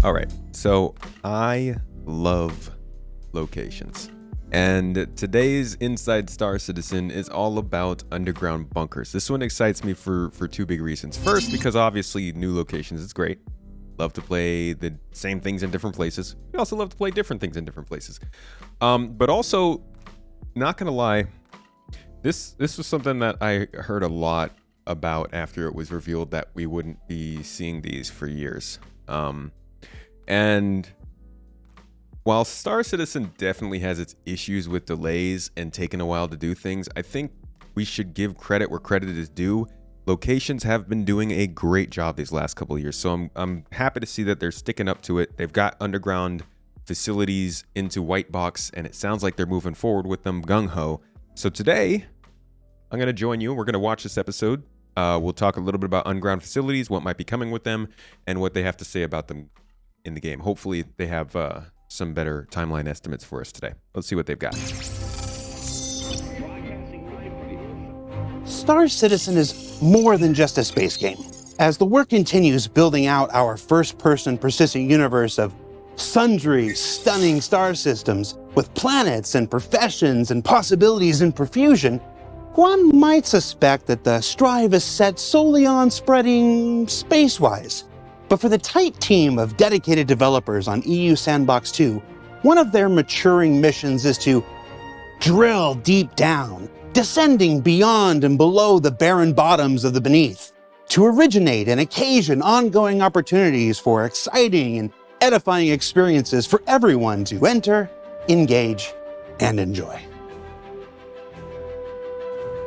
All right, so I love locations. And today's Inside Star Citizen is all about underground bunkers. This one excites me for two big reasons. First, because obviously new locations is great. Love to play the same things in different places. We also love to play different things in different places. But also, not gonna lie, this was something that I heard a lot about after it was revealed that we wouldn't be seeing these for years. And while Star Citizen definitely has its issues with delays and taking a while to do things, I think we should give credit where credit is due. Locations have been doing a great job these last couple of years, so I'm happy to see that they're sticking up to it. They've got underground facilities into White Box, and it sounds like they're moving forward with them gung-ho. So today, I'm going to join you. We're going to watch this episode. We'll talk a little bit about underground facilities, what might be coming with them, and what they have to say about them in the game. Hopefully, they have some better timeline estimates for us today. Let's see what they've got. Star Citizen is more than just a space game. As the work continues building out our first-person persistent universe of sundry stunning star systems with planets and professions and possibilities in profusion, one might suspect that the strive is set solely on spreading space-wise. But for the tight team of dedicated developers on EU Sandbox 2, one of their maturing missions is to drill deep down, descending beyond and below the barren bottoms of the beneath, to originate and occasion ongoing opportunities for exciting and edifying experiences for everyone to enter, engage, and enjoy.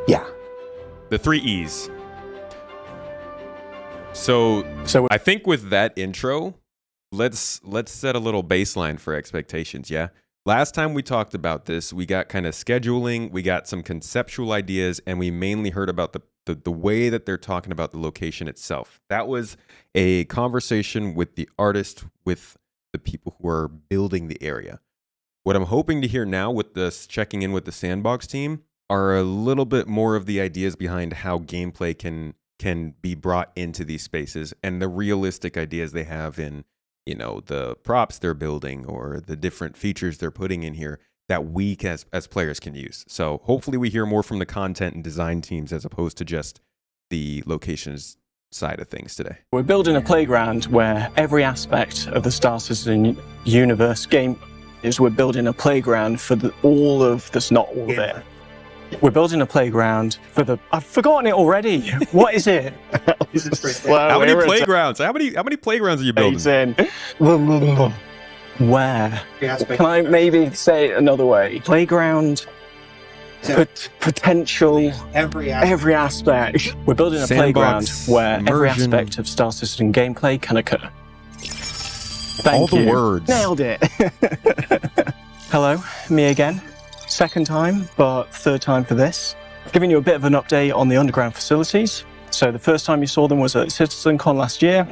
Yeah. The 3 E's. So I think with that intro, let's set a little baseline for expectations, yeah? Last time we talked about this, we got kind of scheduling, we got some conceptual ideas, and we mainly heard about the way that they're talking about the location itself. That was a conversation with the artist, with the people who are building the area. What I'm hoping to hear now with this checking in with the Sandbox team are a little bit more of the ideas behind how gameplay can be brought into these spaces and the realistic ideas they have in, you know, the props they're building or the different features they're putting in here that we as players can use. So hopefully we hear more from the content and design teams as opposed to just the locations side of things today. We're building a playground where every aspect of the Star Citizen universe game is we're building a playground for all of this, not all of it. We're building a playground for the... I've forgotten it already. What is it? Well, how many playgrounds? How many playgrounds are you building? Where? Can I maybe say it another way? Playground... potential... Every aspect. We're building a playground where every aspect of Star Citizen gameplay can occur. Thank you. All the words. Nailed it. Hello, me again. Second time, but third time for this. Giving you a bit of an update on the underground facilities. So the first time you saw them was at CitizenCon last year.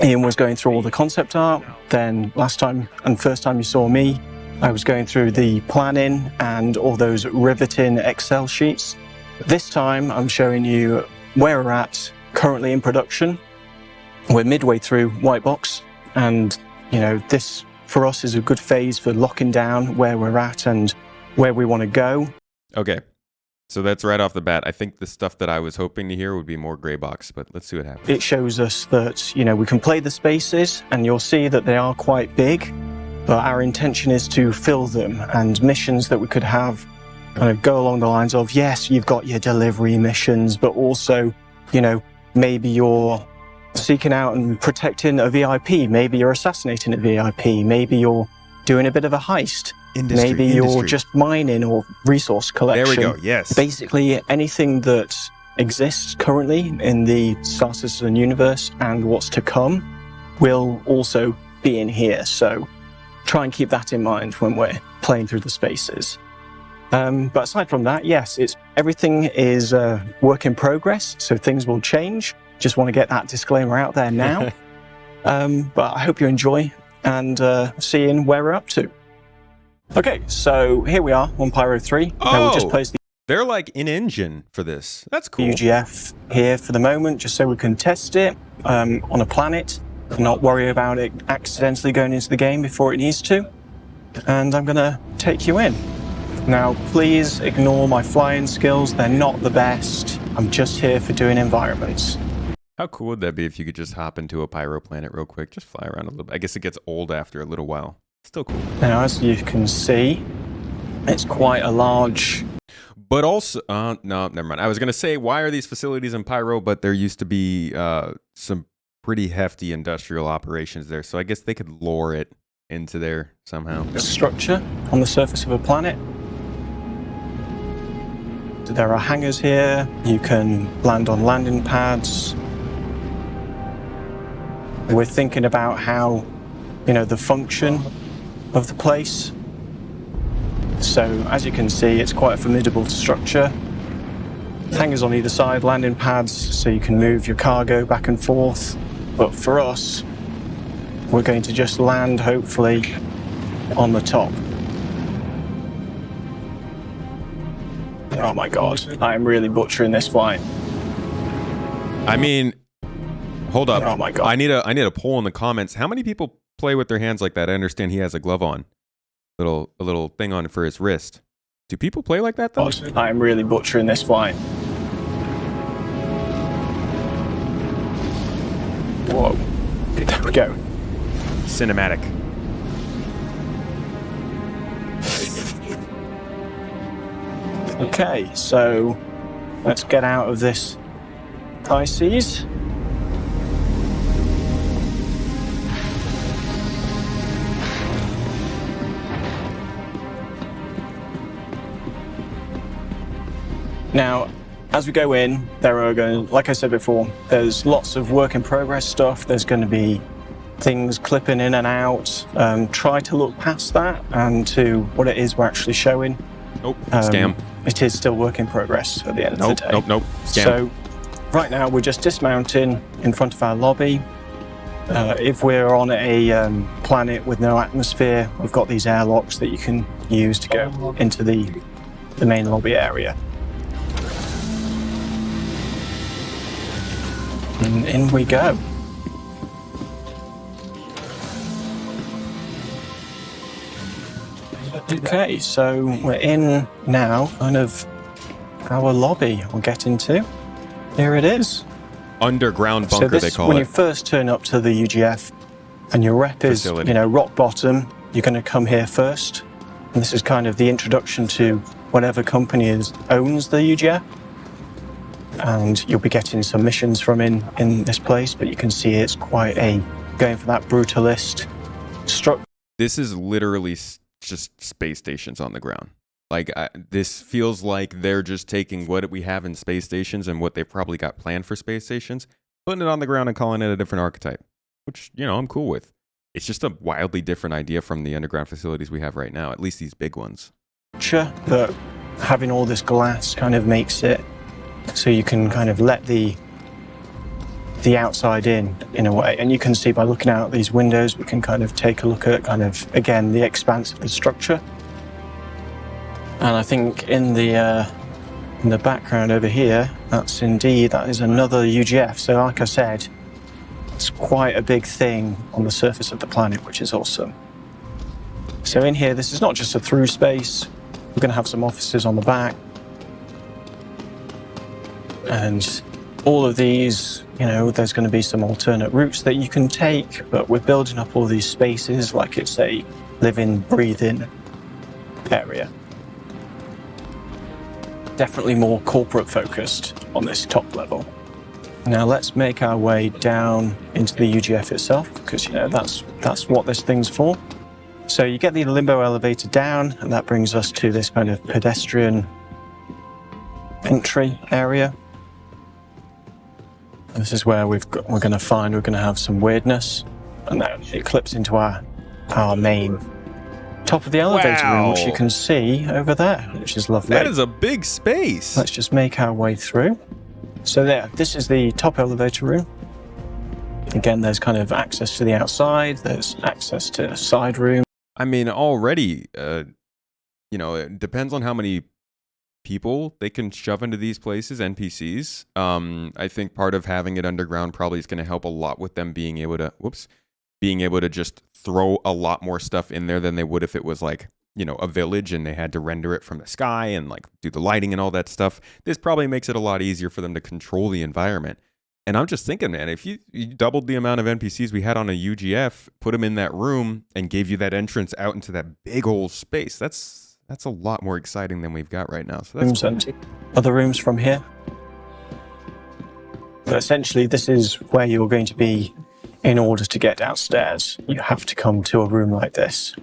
Ian was going through all the concept art. Then last time and first time you saw me, I was going through the planning and all those riveting Excel sheets. This time I'm showing you where we're at currently in production. We're midway through White Box, and you know, this for us is a good phase for locking down where we're at and where we want to go. Okay, so that's right off the bat. I think the stuff that I was hoping to hear would be more gray box, but let's see what happens. It shows us that, you know, we can play the spaces and you'll see that they are quite big, but our intention is to fill them, and missions that we could have kind of go along the lines of, yes, you've got your delivery missions, but also, you know, maybe you're seeking out and protecting a VIP, maybe you're assassinating a VIP, maybe you're doing a bit of a heist. Maybe you're just mining or resource collection. There we go, yes. Basically, anything that exists currently in the Star Citizen universe and what's to come will also be in here. So try and keep that in mind when we're playing through the spaces. But aside from that, yes, everything is a work in progress, so things will change. Just want to get that disclaimer out there now. But I hope you enjoy and seeing where we're up to. Okay, so here we are on Pyro 3. Oh, we just placed the they're like in-engine for this. That's cool. UGF here for the moment, just so we can test it on a planet. not worry about it accidentally going into the game before it needs to. And I'm going to take you in. Now, please ignore my flying skills. They're not the best. I'm just here for doing environments. How cool would that be if you could just hop into a pyro planet real quick, just fly around a little bit? I guess it gets old after a little while. Still cool. Now, as you can see, it's quite a large... But also, no, never mind. I was going to say, why are these facilities in pyro, but there used to be some pretty hefty industrial operations there, so I guess they could lure it into there somehow. Structure on the surface of a planet. There are hangars here. You can land on landing pads. We're thinking about how, the function of the place. So, as you can see, it's quite a formidable structure. Hangars on either side, landing pads, so you can move your cargo back and forth. But for us, we're going to just land, hopefully, on the top. Oh my god, I am really butchering this flight. I mean, hold up. Oh my god. I need a poll in the comments. How many people play with their hands like that? I understand he has a glove on. A little thing on for his wrist. Do people play like that though? I am really butchering this flight. Whoa. There we go. Cinematic. Okay, so let's get out of this high seas. Now, as we go in, like I said before, there's lots of work in progress stuff. There's going to be things clipping in and out. Try to look past that and to what it is we're actually showing. Nope, scam. It is still work in progress at the end of the day. Nope, scam. So, right now we're just dismounting in front of our lobby. If we're on a planet with no atmosphere, we've got these airlocks that you can use to go into the main lobby area. And in we go. Okay, so we're in now, kind of our lobby we'll get into. Here it is. Underground bunker, so this, they call when it. you first turn up to the UGF and your rep is, Facility. Rock bottom, you're going to come here first. And this is kind of the introduction to whatever company owns the UGF. And you'll be getting some missions from in this place, but you can see it's quite going for that brutalist structure. This is literally just space stations on the ground. Like, this feels like they're just taking what we have in space stations and what they've probably got planned for space stations, putting it on the ground and calling it a different archetype, which, I'm cool with. It's just a wildly different idea from the underground facilities we have right now, at least these big ones. But having all this glass kind of makes it so you can kind of let the outside in a way. And you can see by looking out these windows, we can kind of take a look at again, the expanse of the structure. And I think in the background over here, that is another UGF. So like I said, it's quite a big thing on the surface of the planet, which is awesome. So in here, this is not just a through space. We're going to have some offices on the back. And all of these, there's going to be some alternate routes that you can take, but we're building up all these spaces like it's a living, breathing area. Definitely more corporate focused on this top level. Now let's make our way down into the UGF itself, because that's what this thing's for. So you get the limbo elevator down, and that brings us to this kind of pedestrian entry area. This is where we're going to have some weirdness, and then it clips into our main top of the elevator room, which you can see over there, which is lovely. That is a big space. Let's just make our way through. So this is the top elevator room. Again, there's kind of access to the outside. There's access to a side room. I mean, already, it depends on how many people they can shove into these places, NPCs. I think part of having it underground probably is going to help a lot with them being able to just throw a lot more stuff in there than they would if it was like, you know, a village and they had to render it from the sky and like do the lighting and all that stuff. This probably makes it a lot easier for them to control the environment. And I'm just thinking, man, if you doubled the amount of NPCs we had on a UGF, put them in that room and gave you that entrance out into that big old space, that's a lot more exciting than we've got right now. So that's cool. Other rooms from here. But essentially, this is where you're going to be in order to get downstairs. You have to come to a room like this.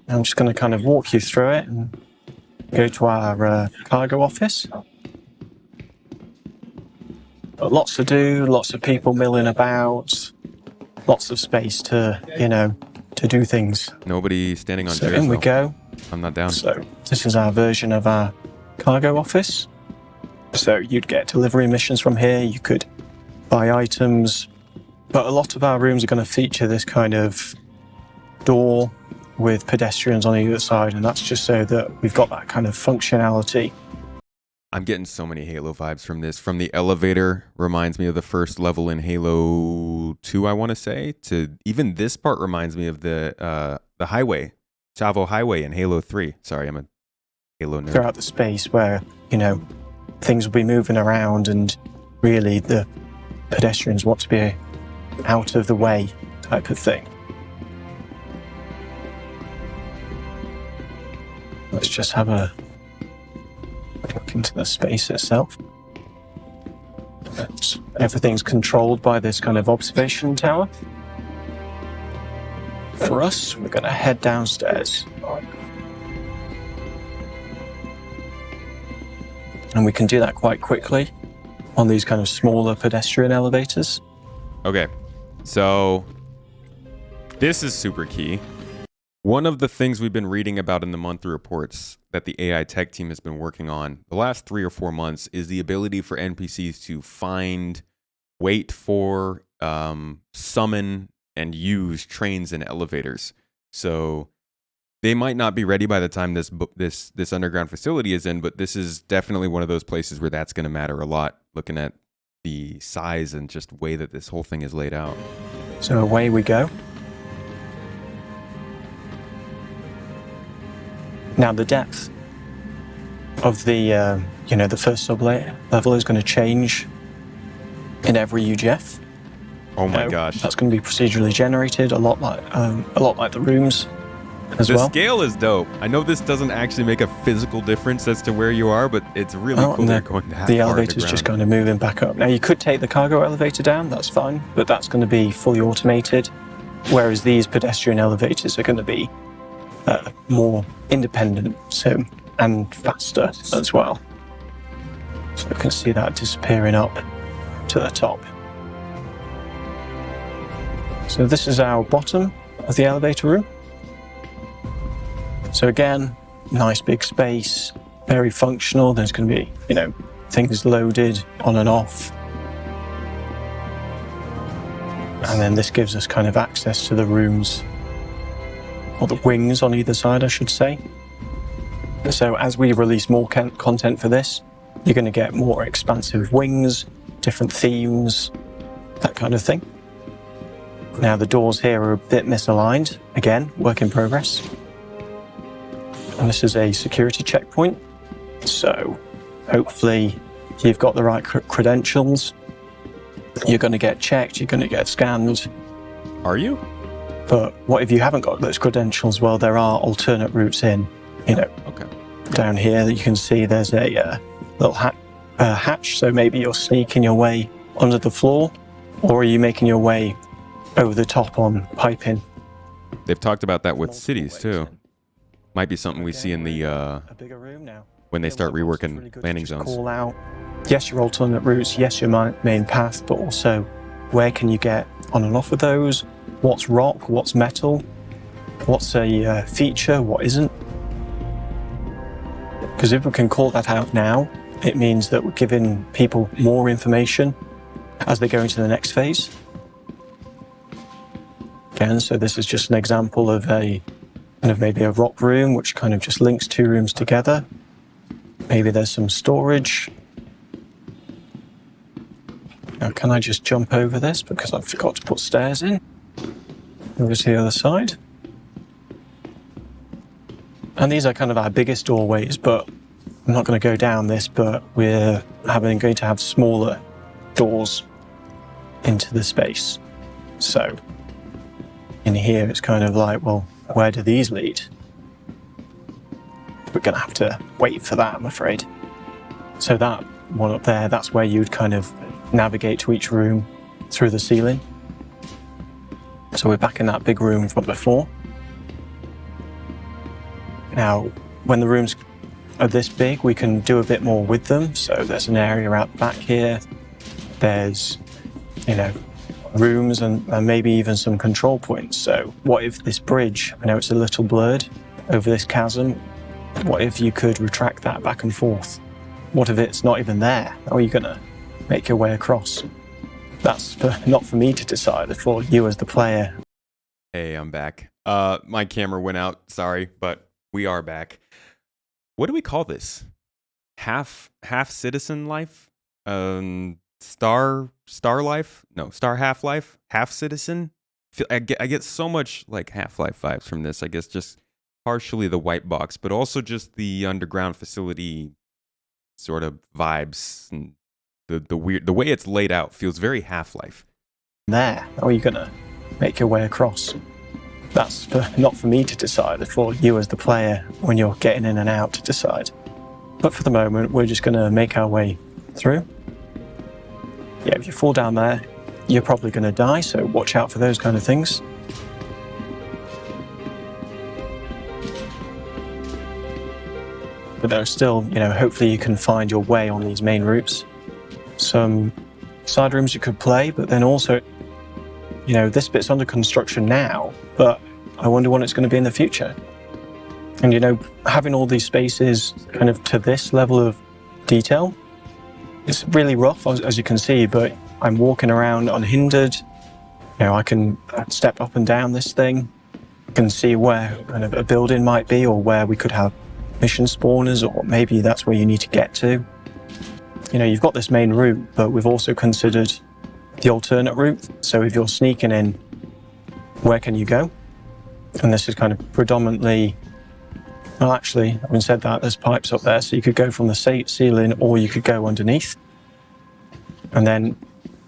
I'm just going to kind of walk you through it and go to our cargo office. Got lots to do, lots of people milling about, lots of space to, you know, to do things. Nobody standing on So chairs. in we though. go. I'm not down. So this is our version of our cargo office. So you'd get delivery missions from here, you could buy items, but a lot of our rooms are going to feature this kind of door with pedestrians on either side, and that's just so that we've got that kind of functionality. I'm getting so many Halo vibes from this. From the elevator, reminds me of the first level in Halo 2, I want to say, to even this part reminds me of the highway, Chavo Highway in Halo 3. Sorry, I'm a Halo nerd. Throughout the space where, you know, things will be moving around and really the pedestrians want to be out of the way type of thing. Let's just have a look into the space itself. Everything's controlled by this kind of observation tower. For us, we're going to head downstairs. And we can do that quite quickly on these kind of smaller pedestrian elevators. Okay, so this is super key. One of the things we've been reading about in the monthly reports that the AI tech team has been working on the last 3 or 4 months is the ability for NPCs to find, wait for, summon, and use trains and elevators. So they might not be ready by the time this underground facility is in, but this is definitely one of those places where that's going to matter a lot, looking at the size and just way that this whole thing is laid out. So away we go. Now the depth of the, the first sub-level is going to change in every UGF. Oh my gosh. That's going to be procedurally generated, a lot like the rooms as well. The scale is dope. I know this doesn't actually make a physical difference as to where you are, but it's really cool they're going that the far elevator's just kind of moving back up. Now you could take the cargo elevator down, that's fine, but that's going to be fully automated, whereas these pedestrian elevators are going to be more independent, and faster as well. So you can see that disappearing up to the top. So this is our bottom of the elevator room. So again, nice big space, very functional. There's going to be, things loaded on and off. And then this gives us kind of access to the rooms, or the wings on either side, I should say. So as we release more content for this, you're going to get more expansive wings, different themes, that kind of thing. Now the doors here are a bit misaligned. Again, work in progress. And this is a security checkpoint. So hopefully you've got the right credentials. You're going to get checked, you're going to get scanned. Are you? But what if you haven't got those credentials? Well, there are alternate routes in, Okay. Down here that you can see there's a little hatch. So maybe you're sneaking your way under the floor, or are you making your way over the top on piping? They've talked about that with cities too. Might be something we see in the a bigger room now. when they start Really reworking good landing to just zones. Call out, yes, your alternate routes, yes, your main path, but also where can you get on and off of those? What's rock? What's metal? What's a feature? What isn't? Because if we can call that out now, it means that we're giving people more information as they go into the next phase. Again, so this is just an example of a kind of maybe a rock room, which kind of just links two rooms together. Maybe there's some storage. Now, can I just jump over this because I forgot to put stairs in? Over to the other side. And these are kind of our biggest doorways, but I'm not going to go down this, but we're going to have smaller doors into the space. So in here, it's kind of like, well, where do these lead? We're going to have to wait for that, I'm afraid. So that one up there, that's where you'd kind of navigate to each room through the ceiling. So we're back in that big room from before. Now, when the rooms are this big, we can do a bit more with them. So there's an area out the back here. There's, rooms and maybe even some control points. So what if this bridge, I know it's a little blurred over this chasm, what if you could retract that back and forth? What if it's not even there? How are you going to make your way across? That's not for me to decide, for you as the player. Hey, I'm back. My camera went out, sorry, but we are back. What do we call this? Half citizen life? Star life? No, star half-life? Half citizen? I get so much like Half-Life vibes from this. I guess just partially the white box, but also just the underground facility sort of vibes, and the way it's laid out feels very Half-Life. There, how are you gonna make your way across? That's not for me to decide, for you as the player when you're getting in and out to decide. But for the moment, we're just gonna make our way through. Yeah, if you fall down there, you're probably gonna die, so watch out for those kind of things. But there are still, hopefully you can find your way on these main routes. Some side rooms you could play, but then also, this bit's under construction now, but I wonder what it's going to be in the future. And, having all these spaces kind of to this level of detail, it's really rough, as you can see, but I'm walking around unhindered. I can step up and down this thing. I can see where kind of a building might be, or where we could have mission spawners, or maybe that's where you need to get to. You've got this main route, but we've also considered the alternate route. So if you're sneaking in, where can you go? And this is kind of predominantly, well, actually, having said that, there's pipes up there, so you could go from the ceiling or you could go underneath. And then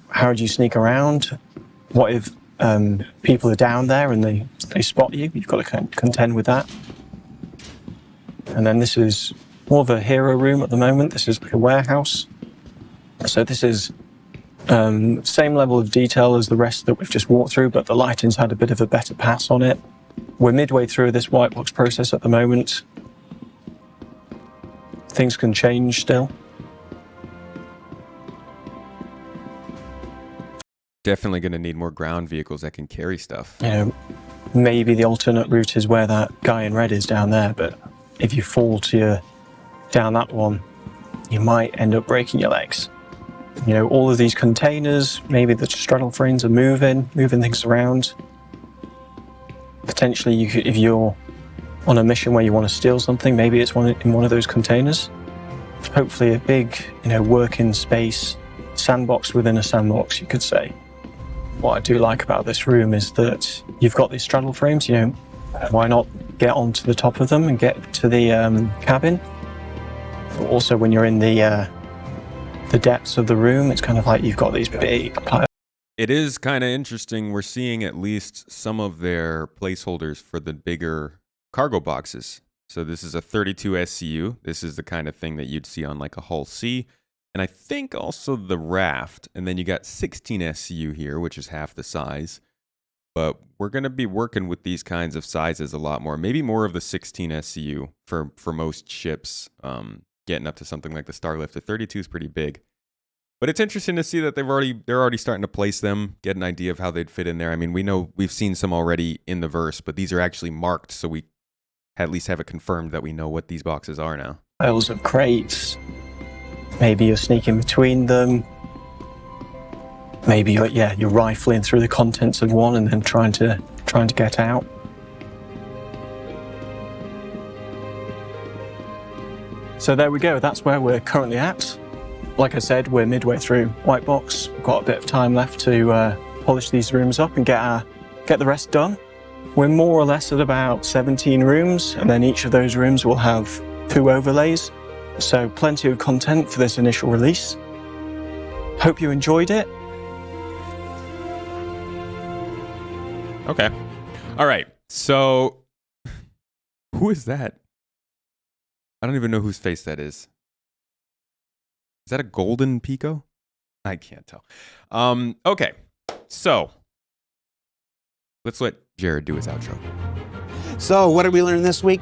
how do you sneak around? What if people are down there and they spot you? You've got to contend with that. And then this is more of a hero room at the moment. This is like a warehouse. So this is same level of detail as the rest that we've just walked through, but the lighting's had a bit of a better pass on it. We're midway through this white box process at the moment. Things can change still. Definitely going to need more ground vehicles that can carry stuff. Maybe the alternate route is where that guy in red is down there, but if you fall down that one, you might end up breaking your legs. All of these containers, maybe the straddle frames are moving things around. Potentially, you could, if you're on a mission where you want to steal something, maybe it's in one of those containers. Hopefully a big, working space, sandbox within a sandbox, you could say. What I do like about this room is that you've got these straddle frames, why not get onto the top of them and get to the cabin? But also when you're in the depths of the room, it's kind of like you've got these big piles. It is kind of interesting. We're seeing at least some of their placeholders for the bigger cargo boxes. So this is a 32 SCU. This is the kind of thing that you'd see on like a Hull C. And I think also the raft. And then you got 16 SCU here, which is half the size. But we're going to be working with these kinds of sizes a lot more. Maybe more of the 16 SCU for most ships, getting up to something like the Starlift. The 32 is pretty big. But it's interesting to see that they're already starting to place them, get an idea of how they'd fit in there. I mean, we've seen some already in the verse, but these are actually marked, so we at least have it confirmed that we know what these boxes are now. Piles of crates. Maybe you're sneaking between them. Maybe you're rifling through the contents of one and then trying to get out. So there we go, that's where we're currently at. Like I said, we're midway through White Box. We've got a bit of time left to polish these rooms up and get the rest done. We're more or less at about 17 rooms, and then each of those rooms will have 2 overlays. So plenty of content for this initial release. Hope you enjoyed it. Okay. All right. So, who is that? I don't even know whose face that is. Is that a golden Pico? I can't tell. Okay. So, let's let Jared do his outro. So what did we learn this week?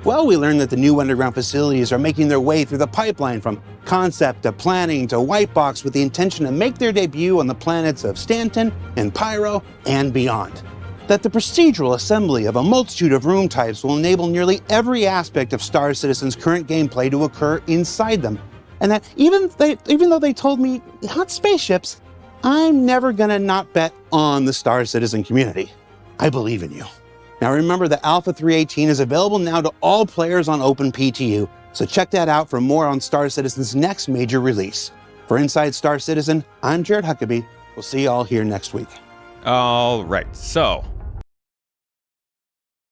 Well, we learned that the new underground facilities are making their way through the pipeline from concept to planning to white box with the intention to make their debut on the planets of Stanton and Pyro and beyond. That the procedural assembly of a multitude of room types will enable nearly every aspect of Star Citizen's current gameplay to occur inside them. And that even though they told me not spaceships, I'm never gonna not bet on the Star Citizen community. I believe in you. Now remember that Alpha 318 is available now to all players on OpenPTU, so check that out for more on Star Citizen's next major release. For Inside Star Citizen, I'm Jared Huckabee. We'll see you all here next week. All right. So,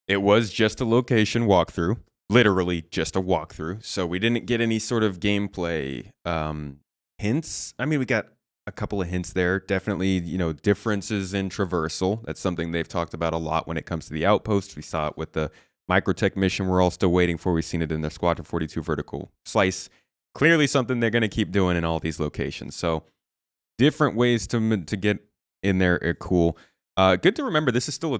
it was just a location walkthrough, literally just a walkthrough. So we didn't get any sort of gameplay hints. I mean, we got a couple of hints there. Definitely, differences in traversal. That's something they've talked about a lot when it comes to the outposts. We saw it with the Microtech mission we're all still waiting for. We've seen it in their Squadron 42 vertical slice. Clearly something they're going to keep doing in all these locations. So different ways to get in there are cool. Good to remember, this is still a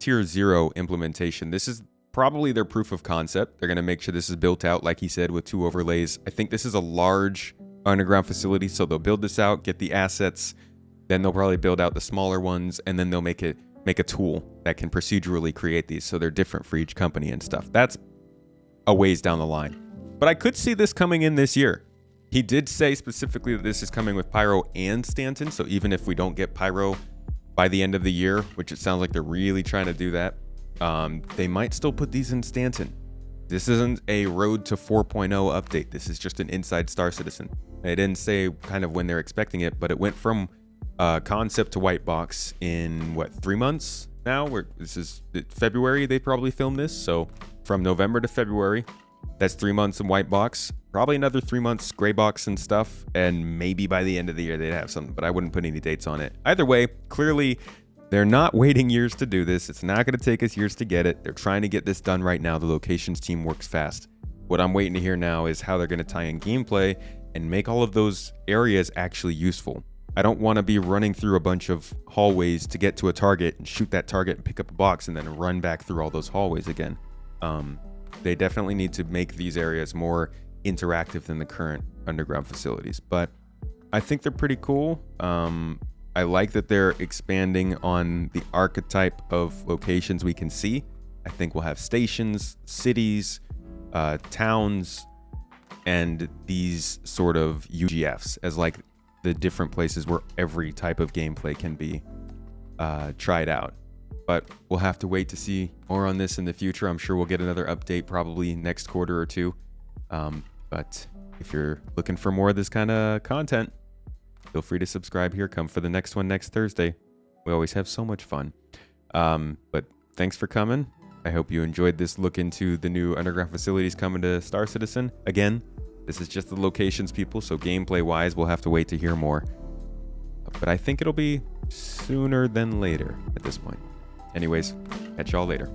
Tier 0 implementation. This is probably their proof of concept. They're going to make sure this is built out, like he said, with 2 overlays. I think this is a large underground facility, so they'll build this out, get the assets, then they'll probably build out the smaller ones, and then they'll make a tool that can procedurally create these, so they're different for each company and stuff. That's a ways down the line. But I could see this coming in this year. He did say specifically that this is coming with Pyro and Stanton, so even if we don't get Pyro by the end of the year, which it sounds like they're really trying to do that, they might still put these in Stanton. This isn't a Road to 4.0 update. This is just an Inside Star Citizen. They didn't say kind of when they're expecting it, but it went from concept to white box in 3 months now? This is February they probably filmed this, so from November to February, that's 3 months in white box. Probably another 3 months gray box and stuff, and maybe by the end of the year they'd have something, but I wouldn't put any dates on it. Either way, clearly they're not waiting years to do this. It's not going to take us years to get it. They're trying to get this done right now. The locations team works fast. What I'm waiting to hear now is how they're going to tie in gameplay and make all of those areas actually useful. I don't want to be running through a bunch of hallways to get to a target and shoot that target and pick up a box and then run back through all those hallways again. They definitely need to make these areas more interactive than the current underground facilities, but I think they're pretty cool. I like that they're expanding on the archetype of locations we can see. I think we'll have stations, cities, towns, and these sort of UGFs as like the different places where every type of gameplay can be tried out. But we'll have to wait to see more on this in the future. I'm sure we'll get another update probably next quarter or two. But if you're looking for more of this kind of content, feel free to subscribe here. Come for the next one next Thursday. We always have so much fun. But thanks for coming. I hope you enjoyed this look into the new underground facilities coming to Star Citizen. Again, this is just the locations, people, so gameplay-wise, we'll have to wait to hear more. But I think it'll be sooner than later at this point. Anyways, catch y'all later.